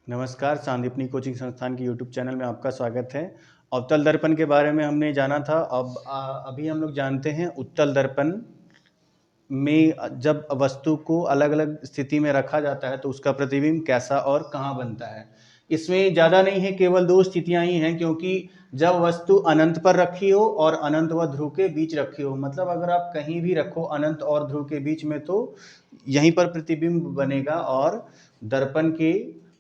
नमस्कार, सांदीपनी कोचिंग संस्थान के यूट्यूब चैनल में आपका स्वागत है। अवतल दर्पण के बारे में हमने जाना था। अभी हम लोग जानते हैं उत्तल दर्पण में जब वस्तु को अलग अलग स्थिति में रखा जाता है तो उसका प्रतिबिंब कैसा और कहाँ बनता है। इसमें ज़्यादा नहीं है, केवल दो स्थितियाँ ही हैं, क्योंकि जब वस्तु अनंत पर रखी हो और अनंत व ध्रुव के बीच रखी हो, मतलब अगर आप कहीं भी रखो अनंत और ध्रुव के बीच में तो यहीं पर प्रतिबिंब बनेगा और दर्पण के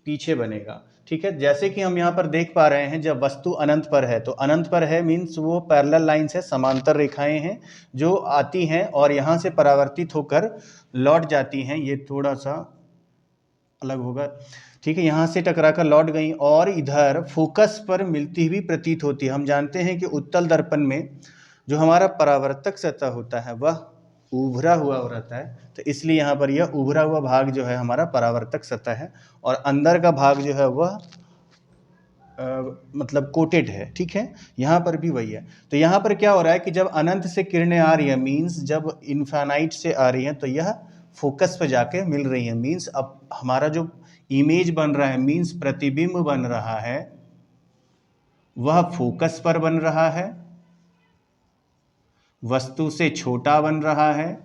पीछे बनेगा। ठीक है, जैसे कि हम यहाँ पर देख पा रहे हैं, जब वस्तु अनंत पर है तो अनंत पर है मीन्स वो पैरेलल लाइन्स है, समांतर रेखाएं हैं जो आती हैं और यहाँ से परावर्तित होकर लौट जाती हैं। ये थोड़ा सा अलग होगा, ठीक है, यहाँ से टकरा कर लौट गई और इधर फोकस पर मिलती हुई प्रतीत होती है। हम जानते हैं कि उत्तल दर्पण में जो हमारा परावर्तक सतह होता है वह उभरा हुआ रहता है, तो इसलिए यहाँ पर यह उभरा हुआ भाग जो है हमारा परावर्तक सतह है और अंदर का भाग जो है वह मतलब कोटेड है। ठीक है, यहाँ पर भी वही है। तो यहाँ पर क्या हो रहा है कि जब अनंत से किरणें आ रही है मीन्स जब इन्फानाइट से आ रही हैं तो यह फोकस पे जाके मिल रही है मीन्स अब हमारा जो इमेज बन रहा है मीन्स प्रतिबिंब बन रहा है वह फोकस पर बन रहा है, वस्तु से छोटा बन रहा है,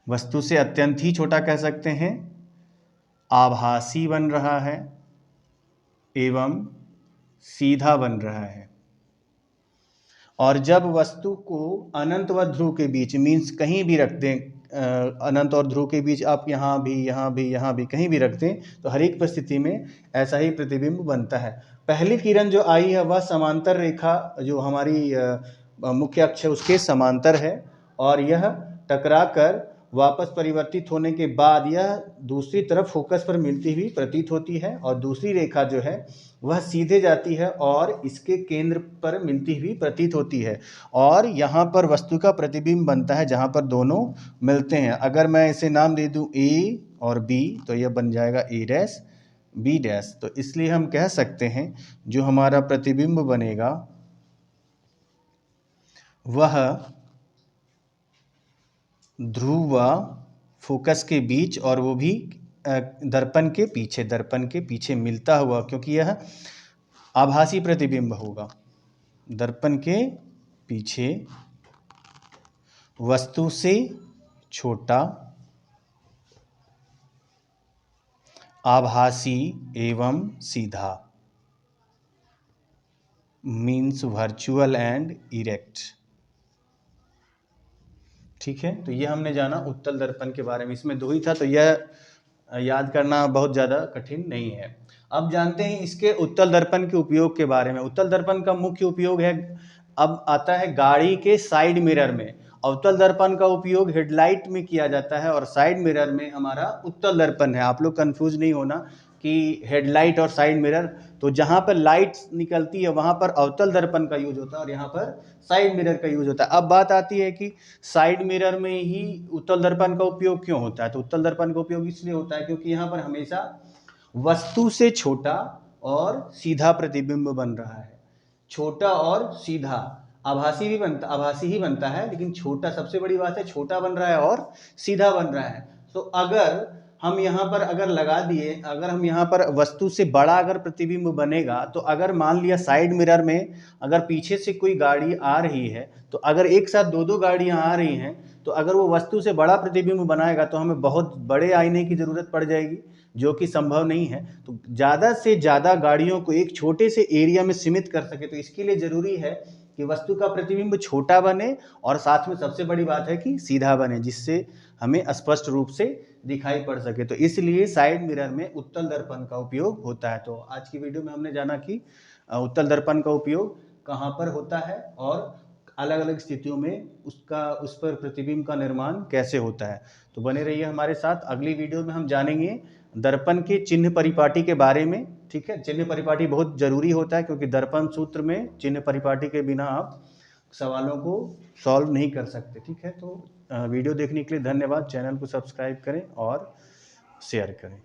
वस्तु से अत्यंत ही छोटा कह सकते हैं, आभासी बन रहा है एवं सीधा बन रहा है। और जब वस्तु को अनंत व ध्रुव के बीच मीन्स कहीं भी रख दें, अनंत और ध्रुव के बीच आप यहाँ भी कहीं भी रख दें तो हर एक परिस्थिति में ऐसा ही प्रतिबिंब बनता है। पहली किरण जो आई है वह समांतर रेखा जो हमारी मुख्य अक्ष है उसके समांतर है और यह टकरा कर वापस परिवर्तित होने के बाद यह दूसरी तरफ फोकस पर मिलती हुई प्रतीत होती है और दूसरी रेखा जो है वह सीधे जाती है और इसके केंद्र पर मिलती हुई प्रतीत होती है और यहाँ पर वस्तु का प्रतिबिंब बनता है जहाँ पर दोनों मिलते हैं। अगर मैं इसे नाम दे दूँ ए और बी तो यह बन जाएगा ए डैश बी डैश। तो इसलिए हम कह सकते हैं जो हमारा प्रतिबिंब बनेगा वह ध्रुव व फोकस के बीच और वो भी दर्पण के पीछे मिलता हुआ, क्योंकि यह आभासी प्रतिबिंब होगा। दर्पण के पीछे वस्तु से छोटा, आभासी एवं सीधा मीन्स वर्चुअल एंड इरेक्ट। ठीक है, तो ये हमने जाना उत्तल दर्पण के बारे में। इसमें दो ही था तो यह याद करना बहुत ज़्यादा कठिन नहीं है। अब जानते हैं इसके उत्तल दर्पण के उपयोग के बारे में। उत्तल दर्पण का मुख्य उपयोग है, अब आता है गाड़ी के साइड मिरर में। अवतल दर्पण का उपयोग हेडलाइट में किया जाता है और साइड मिरर में हमारा उत्तल दर्पण है। आप लोग कंफ्यूज नहीं होना कि हेडलाइट और साइड मिरर, तो जहाँ पर लाइट निकलती है वहाँ पर अवतल दर्पण का यूज होता है और यहाँ पर साइड मिरर का यूज होता है। अब बात आती है कि साइड मिरर में ही उत्तल दर्पण का उपयोग क्यों होता है। तो उत्तल दर्पण का उपयोग इसलिए होता है क्योंकि यहाँ पर हमेशा वस्तु से छोटा और सीधा प्रतिबिंब बन रहा है। छोटा और सीधा, आभासी ही बनता है लेकिन छोटा, सबसे बड़ी बात है छोटा बन रहा है और सीधा बन रहा है। तो अगर हम यहाँ पर अगर लगा दिए, अगर हम यहाँ पर वस्तु से बड़ा अगर प्रतिबिंब बनेगा तो अगर मान लिया साइड मिरर में अगर पीछे से कोई गाड़ी आ रही है तो अगर एक साथ दो गाड़ियाँ आ रही हैं तो अगर वो वस्तु से बड़ा प्रतिबिंब बनाएगा तो हमें बहुत बड़े आईने की ज़रूरत पड़ जाएगी जो कि संभव नहीं है। तो ज़्यादा से ज़्यादा गाड़ियों को एक छोटे से एरिया में सीमित कर सके तो इसके लिए ज़रूरी है कि वस्तु का प्रतिबिंब छोटा बने और साथ में सबसे बड़ी बात है कि सीधा बने, जिससे हमें स्पष्ट रूप से दिखाई पड़ सके। तो इसलिए साइड मिरर में उत्तल दर्पण का उपयोग होता है। तो आज की वीडियो में हमने जाना कि उत्तल दर्पण का उपयोग कहाँ पर होता है और अलग अलग स्थितियों में उस पर प्रतिबिंब का निर्माण कैसे होता है। तो बने रहिए हमारे साथ। अगली वीडियो में हम जानेंगे दर्पण के चिन्ह परिपाटी के बारे में। ठीक है, चिन्ह परिपाटी बहुत जरूरी होता है क्योंकि दर्पण सूत्र में चिन्ह परिपाटी के बिना आप सवालों को सॉल्व नहीं कर सकते। ठीक है, तो वीडियो देखने के लिए धन्यवाद। चैनल को सब्सक्राइब करें और शेयर करें।